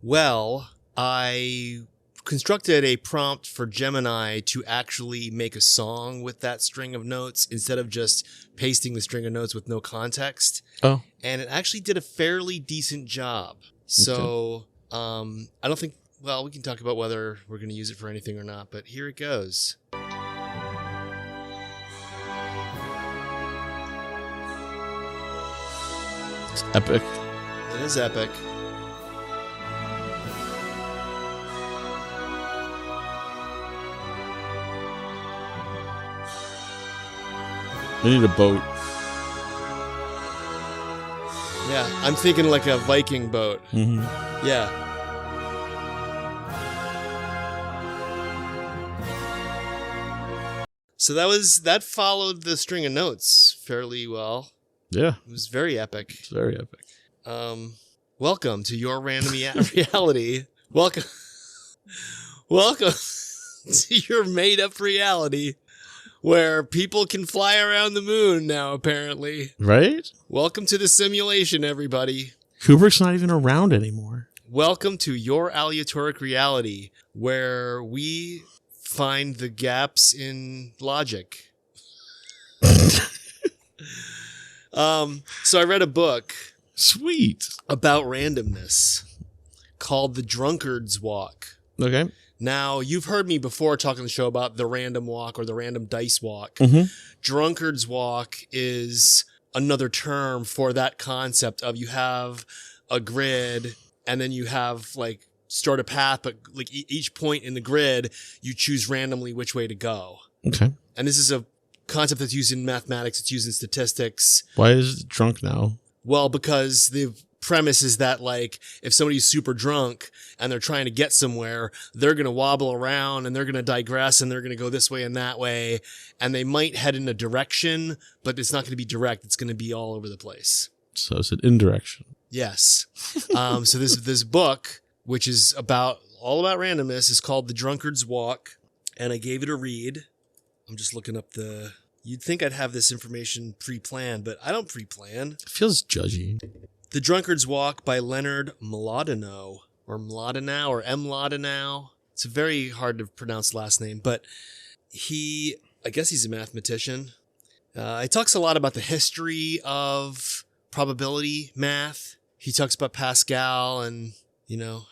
Well, I constructed a prompt for Gemini to actually make a song with that string of notes instead of just pasting the string of notes with no context. Oh. And it actually did a fairly decent job. So I don't think, well, we can talk about whether we're going to use it for anything or not, but here it goes. It's epic. It is epic. We need a boat. Yeah, I'm thinking like a Viking boat. Mm-hmm. Yeah. So that followed the string of notes fairly well. Yeah. It was very epic. It's very epic. Welcome to your random reality. Welcome to your made-up reality where people can fly around the moon now, apparently. Right? Welcome to the simulation, everybody. Kubrick's not even around anymore. Welcome to your aleatoric reality where we find the gaps in logic. So I read a book. Sweet. About randomness called The Drunkard's Walk. Okay. Now, you've heard me before talking on the show about the random walk or the random dice walk. Mm-hmm. Drunkard's Walk is another term for that concept of you have a grid and then you have like start a path, but like each point in the grid, you choose randomly which way to go. Okay. And this is a concept that's used in mathematics. It's used in statistics. Why is it drunk now? Well, because the premise is that like if somebody's super drunk and they're trying to get somewhere, they're going to wobble around and they're going to digress and they're going to go this way and that way. And they might head in a direction, but it's not going to be direct. It's going to be all over the place. So it's an indirection. Yes. So this book, which is all about randomness, is called The Drunkard's Walk. And I gave it a read. I'm just looking up you'd think I'd have this information pre-planned, but I don't pre-plan. It feels judgy. The Drunkard's Walk by Leonard Mlodinow, or Mlodinow. It's a very hard to pronounce last name, but I guess he's a mathematician. He talks a lot about the history of probability math. He talks about Pascal and,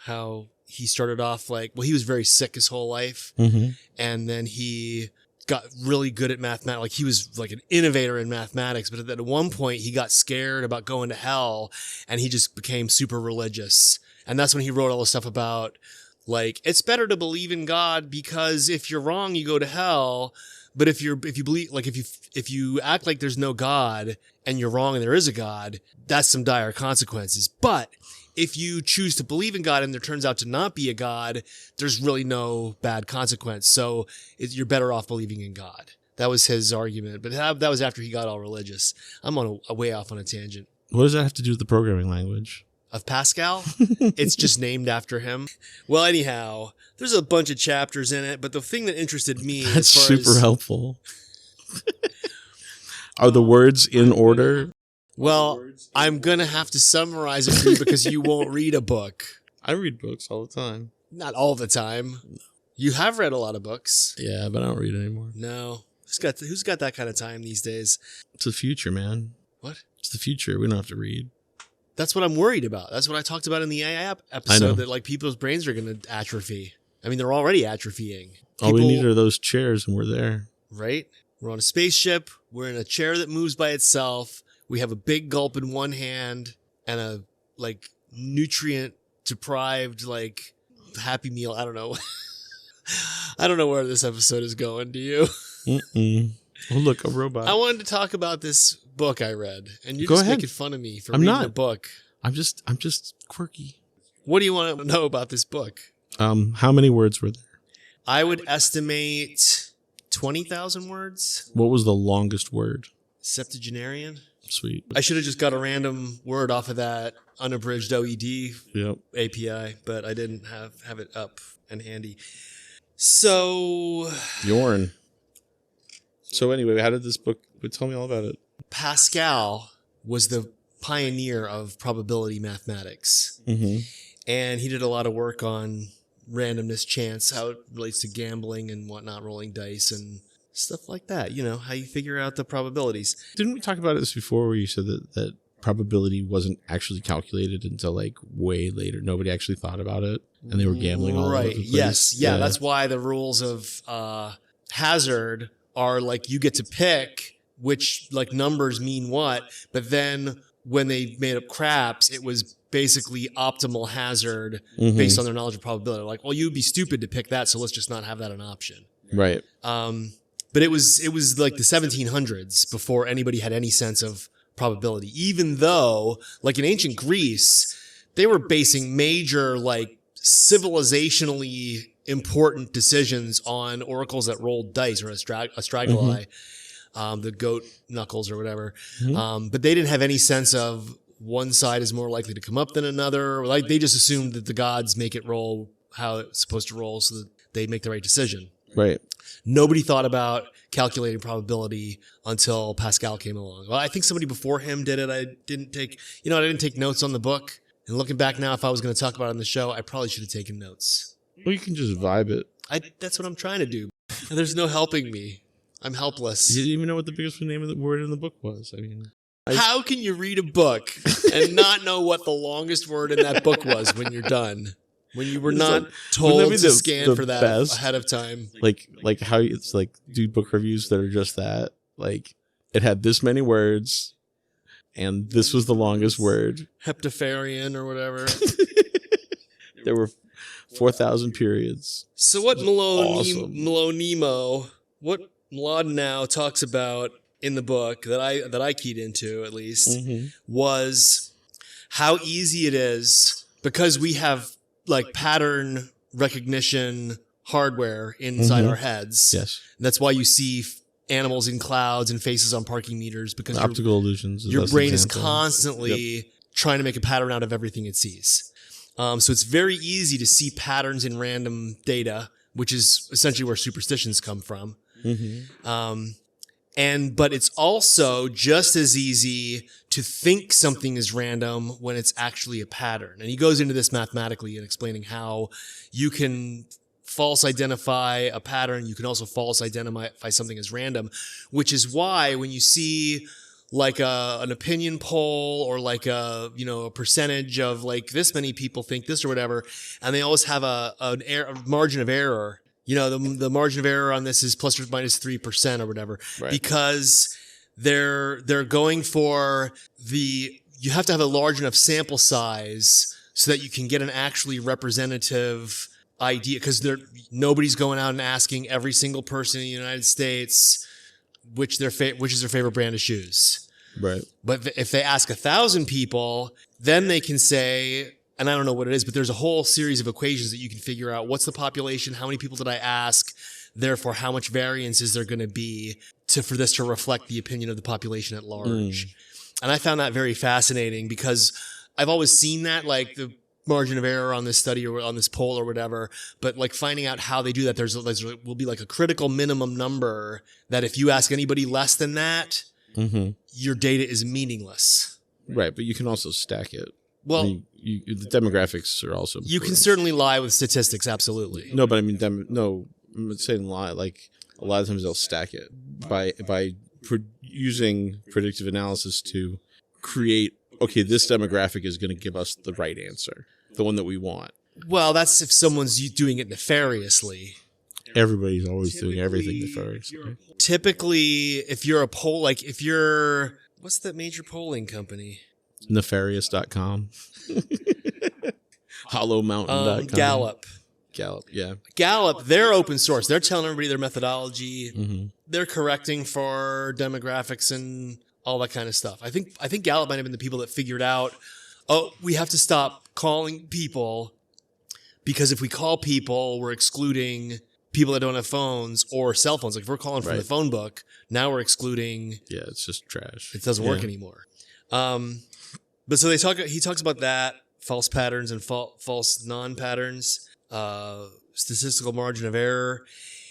how he started off he was very sick his whole life. Mm-hmm. And then he got really good at mathematics. Like he was like an innovator in mathematics, but at one point he got scared about going to hell and he just became super religious. And that's when he wrote all the stuff about like, it's better to believe in God because if you're wrong, you go to hell. But if you believe, like if you act like there's no God and you're wrong and there is a God, that's some dire consequences. But if you choose to believe in God and there turns out to not be a God, there's really no bad consequence. So you're better off believing in God. That was his argument. But that was after he got all religious. I'm way off on a tangent. What does that have to do with the programming language? Of Pascal? It's just named after him. Well, anyhow, there's a bunch of chapters in it, but the thing that interested me That's super helpful. Are the words in order? Well, I'm going to have to summarize it for you because you won't read a book. I read books all the time. Not all the time. You have read a lot of books. Yeah, but I don't read anymore. No. Who's got that kind of time these days? It's the future, man. What? It's the future. We don't have to read. That's what I'm worried about. That's what I talked about in the AI episode, that like people's brains are going to atrophy. I mean, they're already atrophying. All we need are those chairs and we're there. Right? We're on a spaceship. We're in a chair that moves by itself. We have a big gulp in one hand and a like nutrient deprived like Happy Meal. I don't know. I don't know where this episode is going. Do you? Mm-mm. Oh, look, a robot. I wanted to talk about this book I read, and you're Go just ahead. making fun of me for reading a book. I'm just quirky. What do you want to know about this book? How many words were there? I would estimate 20,000 words. What was the longest word? Septuagenarian. Sweet. I should have just got a random word off of that unabridged OED API, but I didn't have it up and handy. So Yorn. So anyway, how did this book? Tell me all about it. Pascal was the pioneer of probability mathematics. Mm-hmm. And he did a lot of work on randomness, chance, how it relates to gambling and whatnot, rolling dice and stuff like that. You know, how you figure out the probabilities. Didn't we talk about this before where you said that probability wasn't actually calculated until like way later? Nobody actually thought about it and they were gambling all over the place. Yes. Yeah. That's why the rules of hazard are like you get to pick which like numbers mean what, but then when they made up craps, it was basically optimal hazard based on their knowledge of probability. Like, well, you'd be stupid to pick that, so let's just not have that an option. Right. But it was like the 1700s before anybody had any sense of probability, even though like in ancient Greece, they were basing major like civilizationally important decisions on oracles that rolled dice or astragali, the goat knuckles or whatever. But they didn't have any sense of one side is more likely to come up than another. Like they just assumed that the gods make it roll how it's supposed to roll so that they make the right decision. Right. Nobody thought about calculating probability until Pascal came along. Well, I think somebody before him did it. I didn't take notes on the book. And looking back now, if I was going to talk about it on the show, I probably should have taken notes. Well, you can just vibe it. That's what I'm trying to do. And there's no helping me. I'm helpless. You didn't even know what the biggest name of the word in the book was. I mean, how can you read a book and not know what the longest word in that book was when you're done? When you were not told to scan for that ahead of time. Like how it's like do book reviews that are just that. Like it had this many words and this was the longest word. Heptapharian or whatever. There were 4,000 periods. So what Melonimo, what Mladenau talks about in the book that I keyed into at least was how easy it is because we have like pattern recognition hardware inside our heads. Yes. And that's why you see animals in clouds and faces on parking meters because optical illusions. Your brain is constantly trying to make a pattern out of everything it sees. So it's very easy to see patterns in random data, which is essentially where superstitions come from. But it's also just as easy to think something is random when it's actually a pattern. And he goes into this mathematically and explaining how you can false identify a pattern. You can also false identify something as random, which is why when you see like an opinion poll or like a percentage of like this many people think this or whatever, and they always have a margin of error. You know, the margin of error on this is plus or minus 3% or whatever, because they're going for you have to have a large enough sample size so that you can get an actually representative idea, because nobody's going out and asking every single person in the United States which is their favorite brand of shoes. Right. But if they ask 1,000 people, then they can say, and I don't know what it is, but there's a whole series of equations that you can figure out. What's the population? How many people did I ask? Therefore, how much variance is there going to be for this to reflect the opinion of the population at large? And I found that very fascinating because I've always seen that, like the margin of error on this study or on this poll or whatever, but like finding out how they do that, there will be like a critical minimum number that if you ask anybody less than that, your data is meaninless. Right, but you can also stack it. Well, the demographics are also important. You can certainly lie with statistics, absolutely. No, but I mean, I'm saying lie. Like a lot of times they'll stack it by using predictive analysis to create. Okay, this demographic is going to give us the right answer, the one that we want. Well, that's if someone's doing it nefariously. Everybody's always doing everything nefariously. Typically, if you're a poll, like if you're, what's that major polling company? Nefarious.com. Hollowmountain.com. Gallup, yeah. Gallup, they're open source. They're telling everybody their methodology. They're correcting for demographics and all that kind of stuff. I think Gallup might have been the people that figured out, we have to stop calling people because if we call people, we're excluding people that don't have phones or cell phones. Like if we're calling from the phone book, now we're excluding. Yeah, it's just trash. It doesn't work anymore. But so he talks about that, false patterns and false non-patterns, statistical margin of error.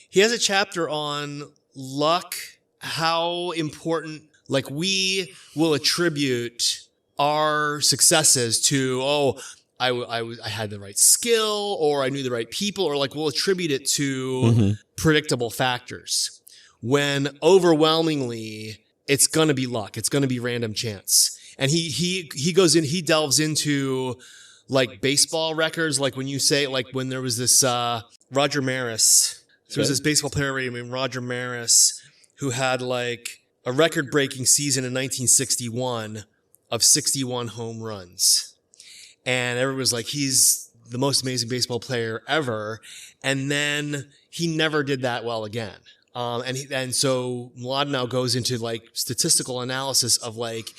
He has a chapter on luck, how important, like we will attribute our successes to, I had the right skill, or I knew the right people, or like we'll attribute it to predictable factors. When overwhelmingly it's going to be luck, it's going to be random chance. And he goes in, he delves into like baseball records, like when you say, like when there was this Roger Maris, there was this baseball player named Roger Maris who had like a record-breaking season in 1961 of 61 home runs. And everyone was like, he's the most amazing baseball player ever. And then he never did that well again. And so Mlodinow goes into like statistical analysis of like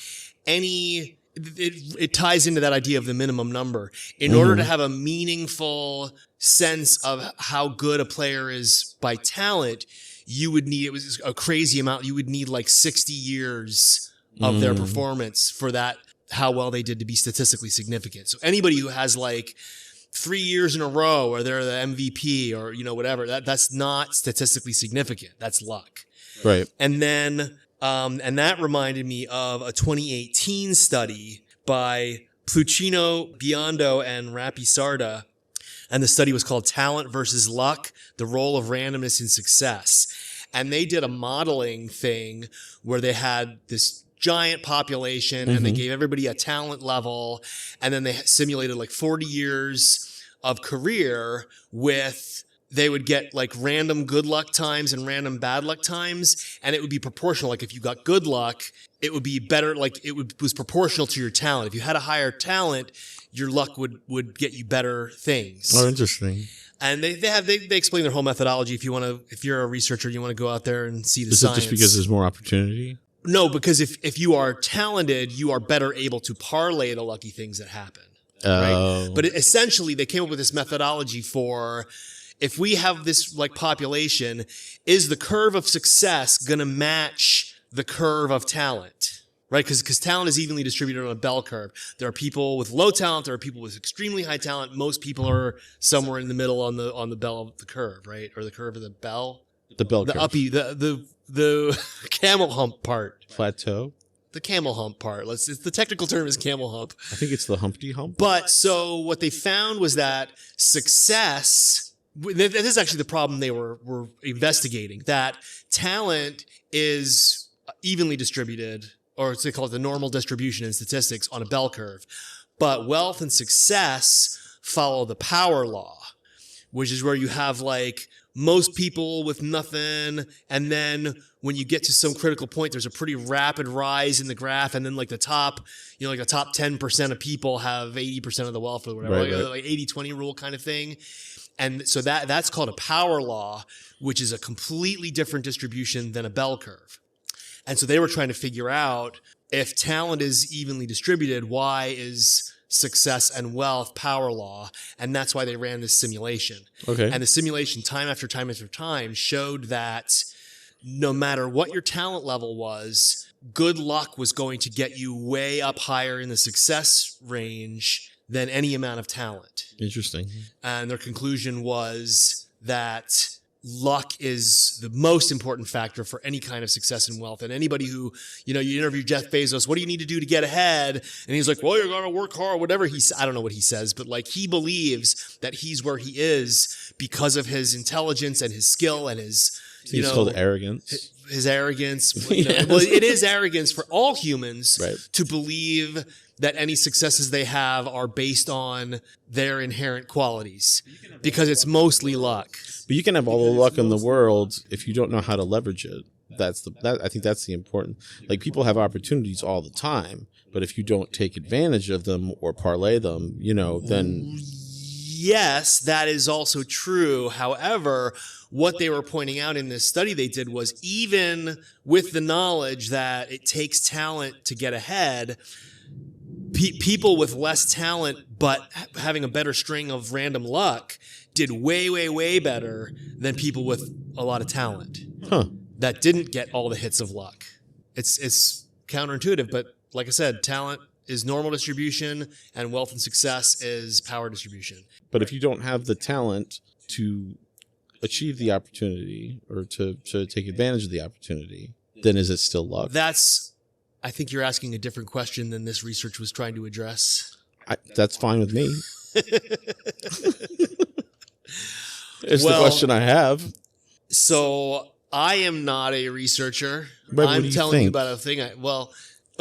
it ties into that idea of the minimum number. In order to have a meaningful sense of how good a player is by talent, you would need, it was a crazy amount, you would need like 60 years of their performance for that, how well they did to be statistically significant. So anybody who has like 3 years in a row or they're the MVP or, you know, whatever, that's not statistically significant. That's luck. Right. And then, and that reminded me of a 2018 study by Pluchino, Biondo, and Rapisarda. And the study was called Talent versus Luck, the Role of Randomness in Success. And they did a modeling thing where they had this giant population and they gave everybody a talent level. And then they simulated like 40 years of career with, they would get like random good luck times and random bad luck times. And it would be proportional. Like if you got good luck, it would be better. Like was proportional to your talent. If you had a higher talent, your luck would get you better things. Oh, interesting. And they explain their whole methodology. If you're a researcher, you want to go out there and see the Is science. it just because there's more opportunity? No, because if you are talented, you are better able to parlay the lucky things that happen. Right? But essentially, they came up with this methodology for, if we have this like population, is the curve of success going to match the curve of talent? Right? Because talent is evenly distributed on a bell curve. There are people with low talent. There are people with extremely high talent. Most people are somewhere in the middle on the bell of the curve, right? Or the curve of the bell. The bell curve. The uppy, the camel hump part. Plateau? The camel hump part. The technical term is camel hump. I think it's the Humpty Hump. But so what they found was that success, this is actually the problem they were investigating, that talent is evenly distributed, or they call it the normal distribution in statistics on a bell curve. But wealth and success follow the power law, which is where you have like most people with nothing, and then when you get to some critical point, there's a pretty rapid rise in the graph, and then like the top, like the top 10% of people have 80% of the wealth or whatever, like 80-20 rule kind of thing. And so that's called a power law, which is a completely different distribution than a bell curve. And so they were trying to figure out, if talent is evenly distributed, why is success and wealth power law? And that's why they ran this simulation. Okay. And the simulation, time after time after time, showed that no matter what your talent level was, good luck was going to get you way up higher in the success range than any amount of talent. Interesting. And their conclusion was that luck is the most important factor for any kind of success and wealth. And anybody who, you interview Jeff Bezos, what do you need to do to get ahead? And he's like, well, you're going to work hard, whatever I don't know what he says, but like he believes that he's where he is because of his intelligence and his skill and his, It's called arrogance. His arrogance. Well, it is arrogance for all humans to believe that any successes they have are based on their inherent qualities, because it's mostly luck. But you can have all the luck in the world if you don't know how to leverage it. I think that's the important. Like, people have opportunities all the time, but if you don't take advantage of them or parlay them, then yes, that is also true. However, what they were pointing out in this study they did was, even with the knowledge that it takes talent to get ahead, people with less talent but having a better string of random luck did way, way, way better than people with a lot of talent that didn't get all the hits of luck. It's counterintuitive, but like I said, talent is normal distribution and wealth and success is power distribution. But if you don't have the talent to achieve the opportunity or to take advantage of the opportunity, then is it still luck? I think you're asking a different question than this research was trying to address. That's fine with me. It's the question I have. So I am not a researcher. Right, what I'm do you telling you think? about a thing.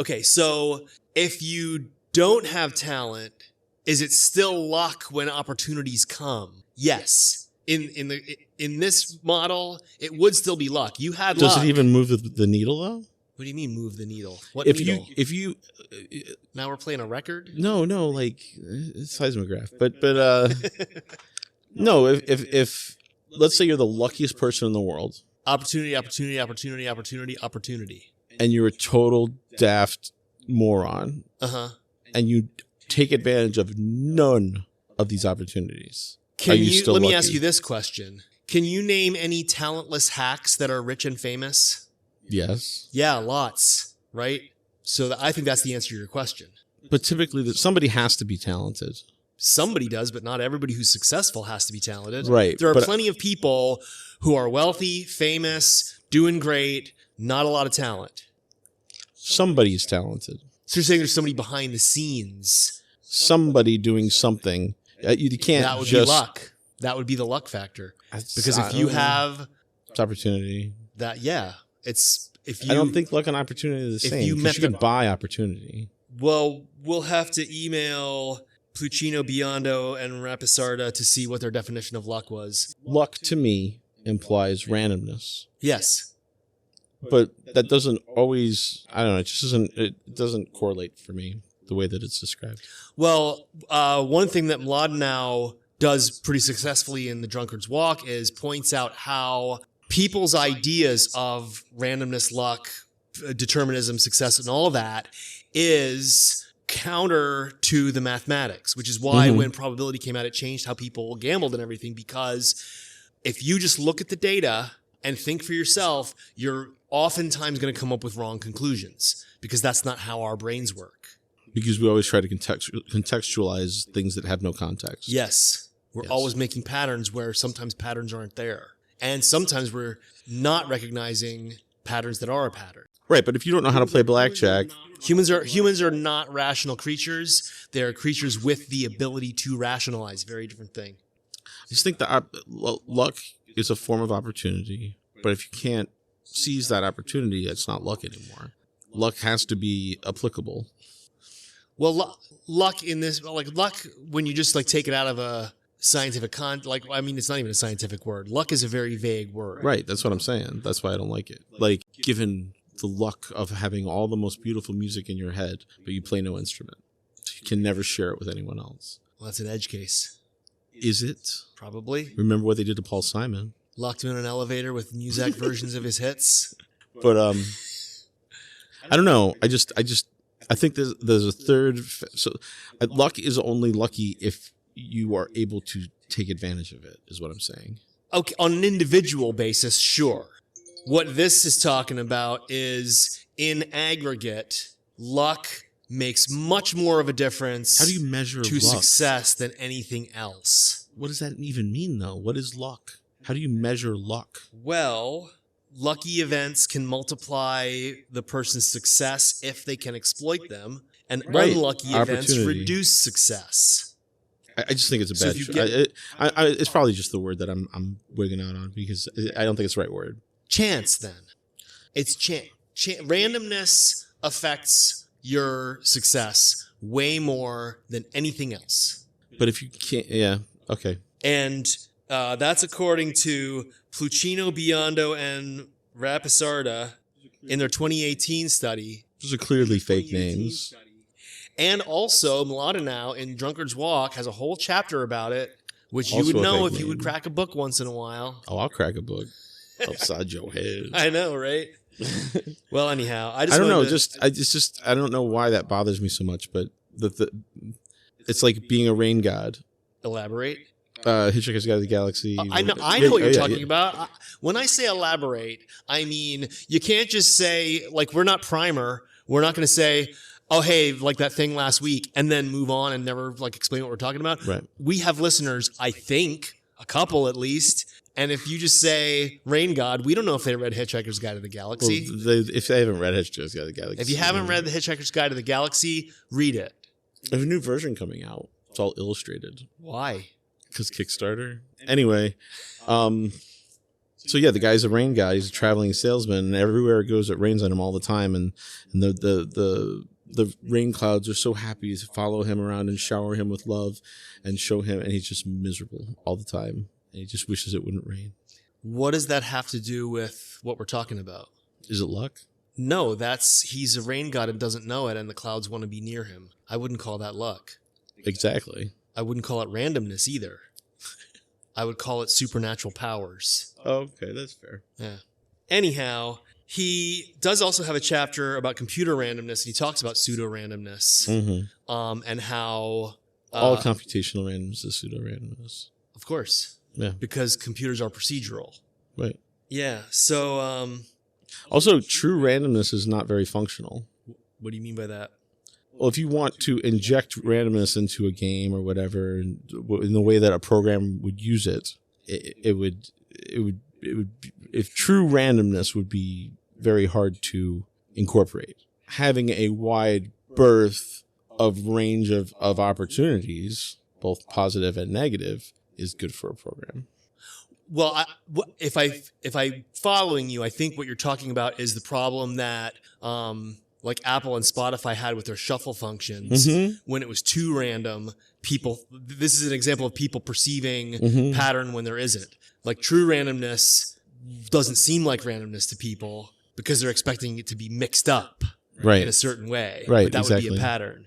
Okay. So if you don't have talent, is it still luck when opportunities come? Yes. In this model, it would still be luck. You had luck. Does it even move the needle though? What do you mean move the needle? What If needle? you Now we're playing a record? no, like seismograph, but no, if let's say you're the luckiest person in the world Opportunity, and you're a total daft moron Uh-huh. and you take advantage of none of these opportunities. Let me ask you this question. Can you name any talentless hacks that are rich and famous? Yes. Yeah, lots, right? So I think that's the answer to your question. But typically somebody has to be talented. Somebody does, but not everybody who's successful has to be talented. Right. There are plenty of people who are wealthy, famous, doing great, not a lot of talent. Somebody's talented. So you're saying there's somebody behind the scenes. Somebody doing something. You can't That would just... be luck. That would be the luck factor. Because if you have... It's opportunity. That, yeah. It's... If you, I don't think luck and opportunity are the same. You can buy opportunity. Well, we'll have to email Pluchino, Biondo, and Rapisarda to see what their definition of luck was. Luck, to me, implies randomness. Yes. But that doesn't always... I don't know. It doesn't correlate for me the way that it's described. Well, one thing that Mlodinow does pretty successfully in The Drunkard's Walk is points out how people's ideas of randomness, luck, determinism, success, and all that is counter to the mathematics, which is why when probability came out, it changed how people gambled and everything, because if you just look at the data and think for yourself, you're oftentimes going to come up with wrong conclusions, because that's not how our brains work. Because we always try to contextualize things that have no context. Yes. We're always making patterns where sometimes patterns aren't there. And sometimes we're not recognizing patterns that are a pattern. Right, but if you don't know how to play blackjack... Humans are not rational creatures. They're creatures with the ability to rationalize. Very different thing. I just think that luck is a form of opportunity. But if you can't seize that opportunity, it's not luck anymore. Luck has to be applicable. Well, luck in this... Like, luck, when you just take it out of a scientific it's not even a scientific word. Luck is a very vague word. Right, that's what I'm saying. That's why I don't like it. Like, given the luck of having all the most beautiful music in your head, but you play no instrument. You can never share it with anyone else. Well, that's an edge case. Is it? Probably. Remember what they did to Paul Simon. Locked him in an elevator with Muzak versions of his hits. But, I don't know. I think there's a third... So, luck is only lucky if you are able to take advantage of it, is what I'm saying. Okay, on an individual basis, sure. What this is talking about is, in aggregate, luck makes much more of a difference. How do you measure to luck? Success than anything else? What does that even mean, though? What is luck? How do you measure luck? Well, lucky events can multiply the person's success if they can exploit them, and unlucky events reduce success. I just think it's a bad... it's probably just the word that I'm wigging out on, because I don't think it's the right word. Chance, then. It's chance. Randomness affects your success way more than anything else. But if you can't... Yeah, okay. And that's according to Pluchino, Biondo, and Rapisarda in their 2018 study. Those are clearly fake names. And also, Mlodinow in Drunkard's Walk has a whole chapter about it, which you would know if you would crack a book once in a while. Oh, I'll crack a book. Upside your head. I know, right? Well, anyhow, I don't know. I don't know why that bothers me so much, but it's like being a rain god. Elaborate. Hitchhiker's Guide to the Galaxy. I know what you're talking about. When I say elaborate, I mean you can't just say, like, we're not Primer. We're not going to say, oh, hey, like that thing last week, and then move on and never explain what we're talking about. Right. We have listeners, I think, a couple at least. And if you just say Rain God, we don't know if they read Hitchhiker's Guide to the Galaxy. Well, if they haven't read Hitchhiker's Guide to the Galaxy. If you haven't read the Hitchhiker's Guide to the Galaxy, read it. There's a new version coming out. It's all illustrated. Why? Because Kickstarter. Anyway, so yeah, the guy's a rain guy. He's a traveling salesman, and everywhere it goes, it rains on him all the time. And the rain clouds are so happy to follow him around and shower him with love, and show him, and he's just miserable all the time. And he just wishes it wouldn't rain. What does that have to do with what we're talking about? Is it luck? No, he's a rain god and doesn't know it, and the clouds want to be near him. I wouldn't call that luck. Exactly. I wouldn't call it randomness either. I would call it supernatural powers. Oh, okay, that's fair. Yeah. Anyhow, he does also have a chapter about computer randomness, and he talks about pseudo-randomness, and how... all computational randomness is pseudo-randomness. Of course. Yeah. Because computers are procedural. Right. Yeah, so... also, true randomness is not very functional. What do you mean by that? Well, if you want to inject randomness into a game or whatever, in the way that a program would use it, it would if true randomness would be very hard to incorporate. Having a wide berth of range of opportunities, both positive and negative, is good for a program. Well, if I following you, I think what you're talking about is the problem that like Apple and Spotify had with their shuffle functions when it was too random. This is an example of people perceiving pattern when there isn't. Like true randomness doesn't seem like randomness to people because they're expecting it to be mixed up in a certain way. Right, but that exactly. would be a pattern.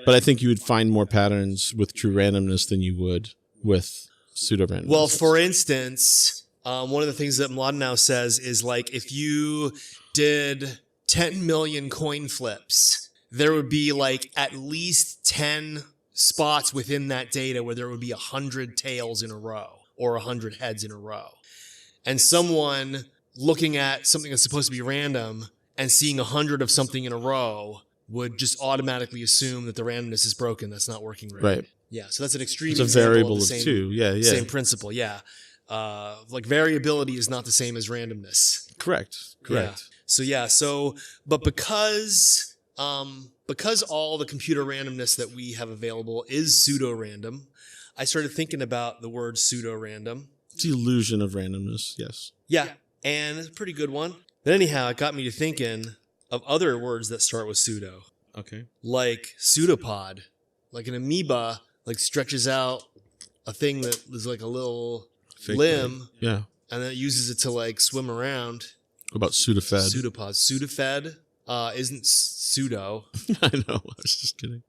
But I think you would find more patterns with true randomness than you would with pseudo-randomness. Well, for instance, one of the things that Mlodinow says is like if you did 10 million coin flips, there would be like at least 10 spots within that data where there would be 100 tails in a row or 100 heads in a row. And someone looking at something that's supposed to be random and seeing 100 of something in a row would just automatically assume that the randomness is broken. That's not working right. Yeah, so that's an extreme it's a example variable of the of same, two. Yeah. same principle. Yeah, like variability is not the same as randomness. Correct. But because all the computer randomness that we have available is pseudo-random, I started thinking about the word pseudo-random. It's the illusion of randomness. Yes. Yeah, and it's a pretty good one. But anyhow, it got me to thinking of other words that start with pseudo. Okay. Like pseudopod, like an amoeba, like stretches out a thing that is like a little Fake limb, thing. Yeah. and then it uses it to like swim around. What about Sudafed? Pseudopod. Sudafed isn't pseudo. I know. I was just kidding.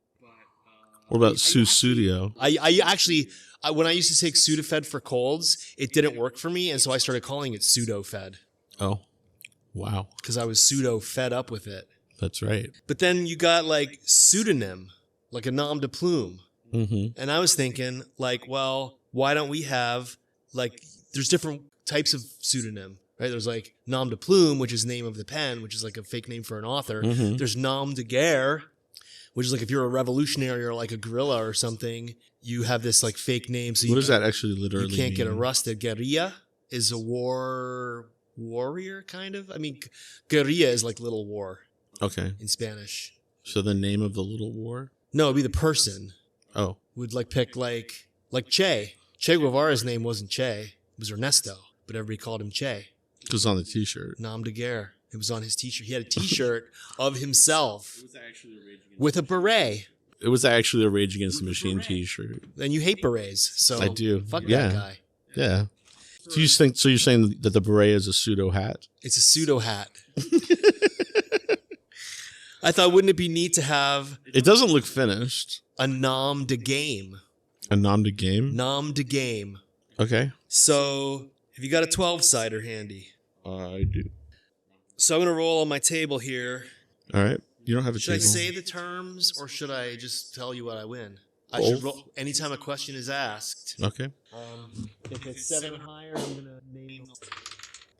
What about Studio? I actually, when I used to take Sudafed for colds, it didn't work for me, and so I started calling it Pseudofed. Oh, wow. Because I was pseudo fed up with it. That's right. But then you got like pseudonym, like a nom de plume. And I was thinking, like, well, why don't we have, like, there's different types of pseudonym, right? There's like nom de plume, which is name of the pen, which is like a fake name for an author. There's nom de guerre, which is like if you're a revolutionary or like a guerrilla or something, you have this like fake name. So what does that actually literally You can't get mean? arrested. Guerrilla is a warrior, kind of. I mean, guerrilla is like little war. Okay. In Spanish. So the name of the little war? No, it'd be the person. Oh. Would like pick like Che. Che Guevara's name wasn't Che. It was Ernesto. But everybody called him Che. It was on the t-shirt. Nom de guerre. It was on his t-shirt. He had a t-shirt of himself with a beret. It was actually a Rage Against the Machine t-shirt. And you hate berets. So I do. Fuck Yeah. that guy. Yeah. So you're saying that the beret is a pseudo hat? It's a pseudo hat. I thought, wouldn't it be neat to have It doesn't look finished. a nom de game? A nom de game? Nom de game. Okay. So, have you got a 12-sider handy? I do. So I'm going to roll on my table here. All right. You don't have a Should I table. say the terms or should I just tell you what I win? I Both. should roll anytime a question is asked. Okay. If it's 7 or higher, I'm going to name...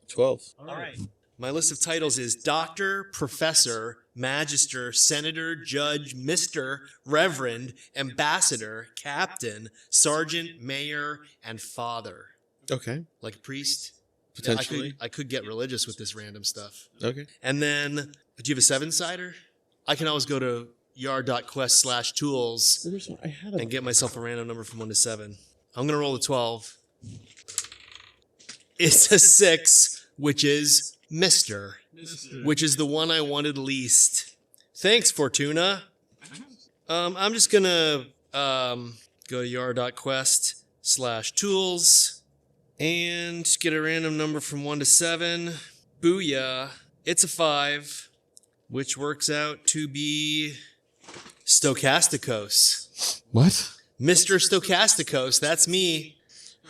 12. All right. My list of titles is Doctor, Professor, Magister, Senator, Judge, Mr., Reverend, Ambassador, Captain, Sergeant, Mayor, and Father. Okay. Like a priest? Potentially. I could get religious with this random stuff. Okay. And then, do you have a 7-sider? I can always go to yard.quest/tools I had and get myself a random number from 1 to 7. I'm going to roll a 12. It's a 6, which is Mr., which is the one I wanted least. Thanks, Fortuna. I'm just going to go to yard.quest/tools and get a random number from 1 to 7. Booyah. It's a 5, which works out to be Stochasticos. What? Mr. Stochasticos, that's me.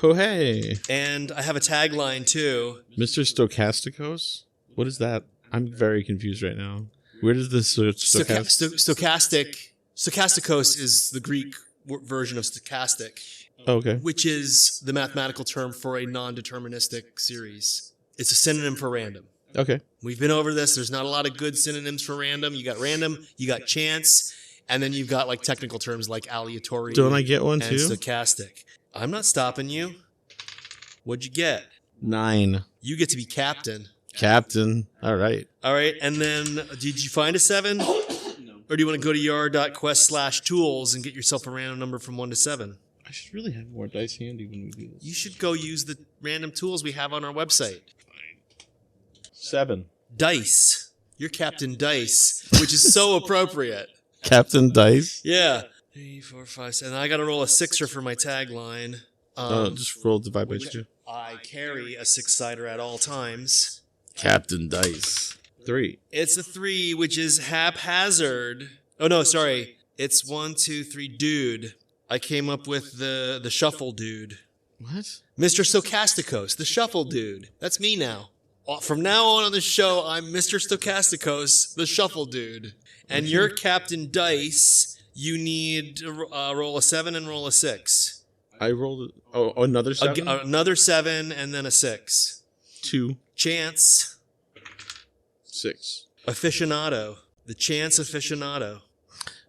Oh, hey. And I have a tagline too. Mr. Stochasticos? What is that? I'm very confused right now. Where does this Stochasticos is the Greek version of stochastic, okay. which is the mathematical term for a non-deterministic series. It's a synonym for random. Okay. We've been over this. There's not a lot of good synonyms for random. You got random, you got chance, and then you've got like technical terms like aleatory. Don't I get one and too? Stochastic. I'm not stopping you. What'd you get? 9. You get to be captain. Captain. All right. All right, and then did you find a 7? No. Or do you want to go to yard.quest/tools and get yourself a random number from 1 to 7? I should really have more dice handy when we do this. You should go use the random tools we have on our website. 7. Dice. You're Captain Dice, which is so appropriate. Captain Dice? Yeah. 3, 4, 5, 7. I got to roll a 6er for my tagline. Just roll divide by 2. I carry a 6-sider at all times. Captain Dice. 3. It's a 3, which is haphazard. Oh, no, sorry. It's 1, 2, 3, dude. I came up with the shuffle dude. What? Mr. Stochasticos, the shuffle dude. That's me now. From now on the show, I'm Mr. Stochasticos, the shuffle dude. And you're Captain Dice. You need to roll a 7 and roll a 6. I rolled another 7? Another 7 and then a 6. 2. Chance. 6. Aficionado. The chance aficionado.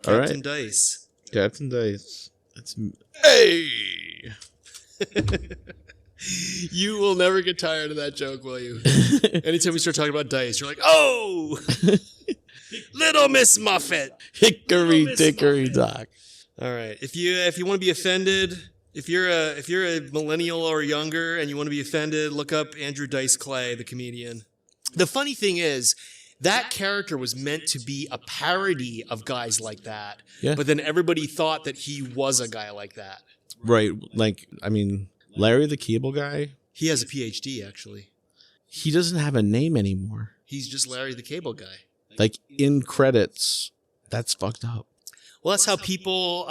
All Captain right. Dice. Captain Dice. That's hey. You will never get tired of that joke, will you? Anytime we start talking about dice, you're like, oh, Little Miss Muffet. Hickory dickory dock. All right. If you want to be offended, if you're a millennial or younger and you want to be offended, look up Andrew Dice Clay, the comedian. The funny thing is, that character was meant to be a parody of guys like that. Yeah. But then everybody thought that he was a guy like that. Right. Like, I mean, Larry the Cable Guy. He has a PhD, actually. He doesn't have a name anymore. He's just Larry the Cable Guy. Like, in credits. That's fucked up. Well, that's how people,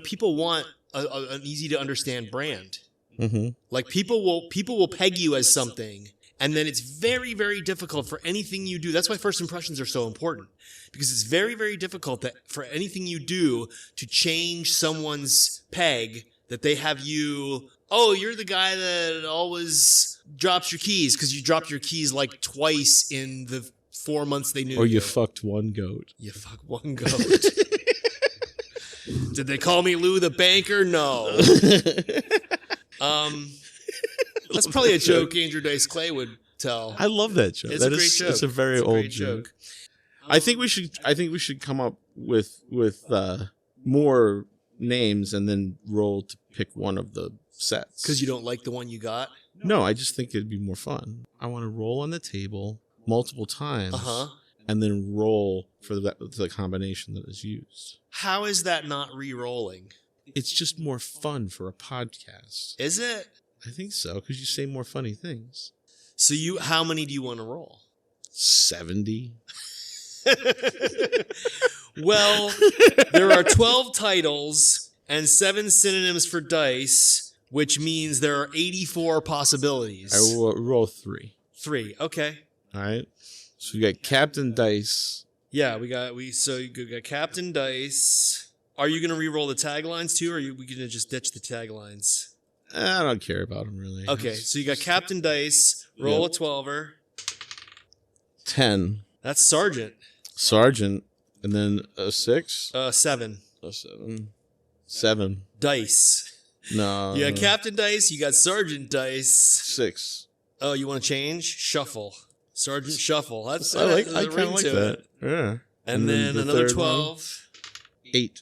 people want an easy to understand brand. Mm-hmm. Like people will peg you as something, and then it's very, very difficult for anything you do. That's why first impressions are so important, because it's very, very difficult that for anything you do to change someone's peg, that they have you, oh, you're the guy that always drops your keys because you dropped your keys like twice in the 4 months they knew Or you fucked one goat. You fuck one goat. Did they call me Lou the Banker? No. That's probably a joke Andrew Dice Clay would tell. I love that joke. It's a great joke. It's a very old joke. I think we should come up with more names and then roll to pick one of the sets. Because you don't like the one you got? No, I just think it'd be more fun. I want to roll on the table multiple times. And then roll for the combination that is used. How is that not re-rolling? It's just more fun for a podcast. Is it? I think so, because you say more funny things. So how many do you want to roll? 70. Well, there are 12 titles and 7 synonyms for dice, which means there are 84 possibilities. I will roll 3. 3, okay. All right. So we got Captain Dice. Yeah, we got Captain Dice. Are you gonna re-roll the taglines too, or are we gonna just ditch the taglines? I don't care about them really. Okay, so you got Captain Dice. Roll a 12er. 10. That's Sergeant. Sergeant, and then a 6. 7. A 7. 7. Dice. No. You got Captain Dice. You got Sergeant Dice. 6. Oh, you want to change? Shuffle. Sergeant Shuffle. I kind of like that. Yeah. And then the another third one? 12. 8.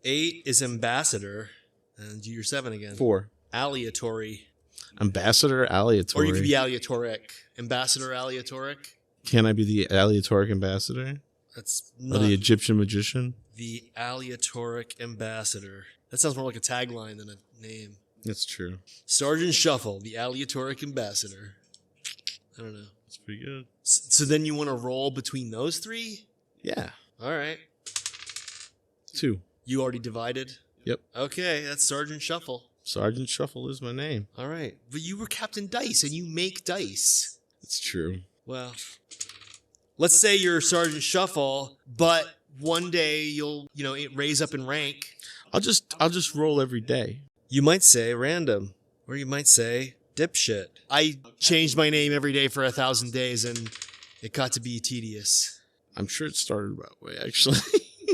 8 is ambassador. And do your 7 again. 4. Aleatory. Ambassador aleatory. Or you could be aleatoric. Ambassador aleatoric. Can I be the aleatoric ambassador? That's Or not the Egyptian magician? the aleatoric ambassador. That sounds more like a tagline than a name. That's true. Sergeant Shuffle, the aleatoric ambassador. I don't know. That's pretty good. So then you want to roll between those 3? Yeah. All right. 2. You already divided? Yep. Okay, that's Sergeant Shuffle. Sergeant Shuffle is my name. All right. But you were Captain Dice and you make dice. It's true. Well, let's say you're Sergeant Shuffle, but one day you'll, raise up in rank. I'll just roll every day. You might say random, or you might say dipshit. I changed my name every day for 1,000 days, and it got to be tedious. I'm sure it started that way, actually.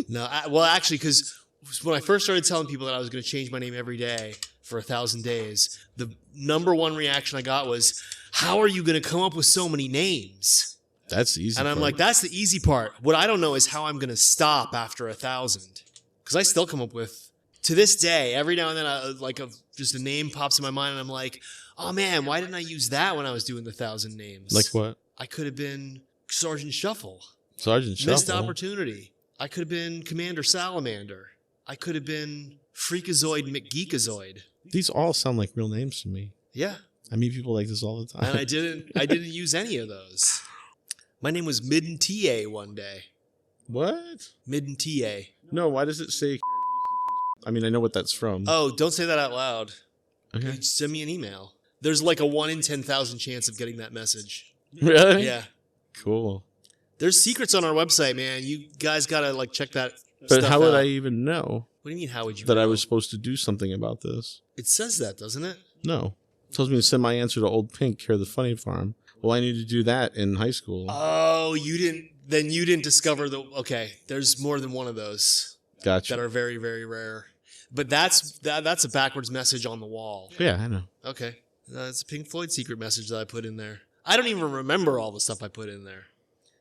No, actually, because when I first started telling people that I was going to change my name every day for 1,000 days, the number one reaction I got was, how are you going to come up with so many names? That's the easy And I'm part. like, that's the easy part. What I don't know is how I'm going to stop after 1,000. Because I still come up with, to this day, every now and then, just a name pops in my mind, and I'm like, oh man, why didn't I use that when I was doing the 1,000 names? Like what? I could have been Sergeant Shuffle. Sergeant Shuffle. Missed opportunity. I could have been Commander Salamander. I could have been Freakazoid McGeekazoid. These all sound like real names to me. Yeah. I meet people like this all the time. And I didn't use any of those. My name was Midden TA one day. What? Midden TA. No, why does it say... I mean, I know what that's from. Oh, don't say that out loud. Okay. You send me an email. There's like a 1 in 10,000 chance of getting that message. Really? Yeah. Cool. There's secrets on our website, man. You guys gotta check that But stuff how would out. I even know What do you mean, how would you that know? I was supposed to do something about this? It says that, doesn't it? No. It tells me to send my answer to Old Pink, care of the Funny Farm. Well, I need to do that in high school. Oh, you didn't discover okay, there's more than one of those Gotcha. that are very, very rare. But that's a backwards message on the wall. Yeah, I know. Okay. It's a Pink Floyd secret message that I put in there. I don't even remember all the stuff I put in there.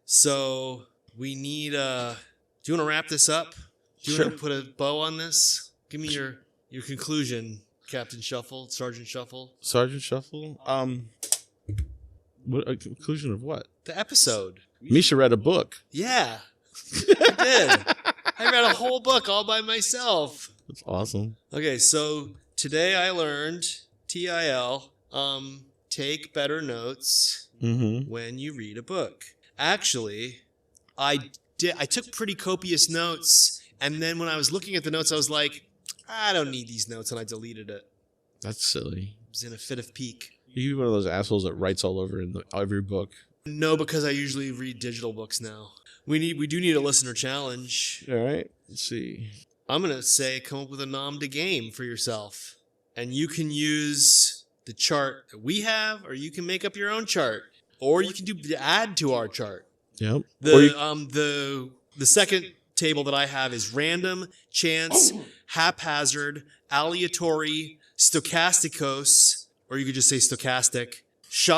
So we need do you want to wrap this up? Do you want to put a bow on this? Give me your conclusion, Captain Shuffle, Sergeant Shuffle. Sergeant Shuffle? What a conclusion of what? The episode. Misha read a book. Yeah. I did. I read a whole book all by myself. That's awesome. Okay, so today I learned TIL, take better notes Mm-hmm. when you read a book. Actually, I took pretty copious notes, and then when I was looking at the notes, I was like, I don't need these notes, and I deleted it. That's silly. I was in a fit of pique. You can be one of those assholes that writes all over in every book. No, because I usually read digital books now. We do need a listener challenge. All right. Let's see. I'm going to say come up with a nom de game for yourself. And you can use the chart that we have, or you can make up your own chart. Or you can add to our chart. Yep. The second table that I have is random, chance, haphazard, aleatory, stochasticos, or you could just say stochastic,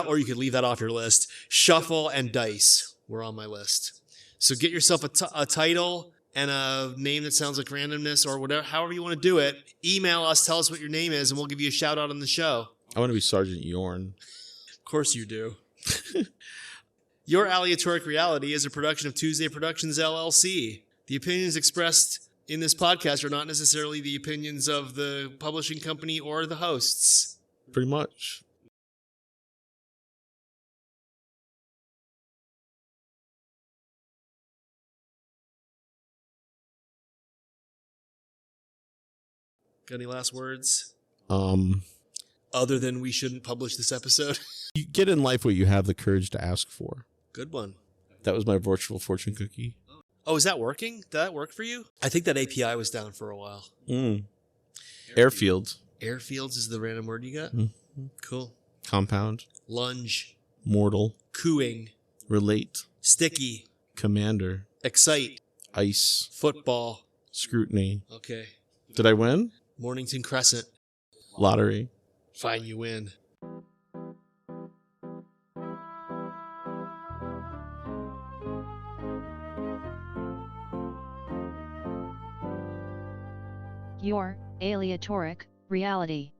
or you could leave that off your list. Shuffle and dice were on my list. So get yourself a title and a name that sounds like randomness or whatever, however you want to do it. Email us, tell us what your name is, and we'll give you a shout out on the show. I want to be Sergeant Yorn. Of course you do. Your Aleatoric Reality is a production of Tuesday Productions, LLC. The opinions expressed in this podcast are not necessarily the opinions of the publishing company or the hosts. Pretty much. Got any last words? Other than we shouldn't publish this episode? You get in life what you have the courage to ask for. Good one. That was my virtual fortune cookie. Oh, is that working? Did that work for you? I think that API was down for a while. Airfield. Airfields is the random word you got? Cool. Compound. Lunge. Mortal. Cooing. Relate. Sticky. Commander. Excite. Ice. Football. Scrutiny. Okay. Did I win? Mornington Crescent. Lottery. Fine, you win. your aleatoric reality.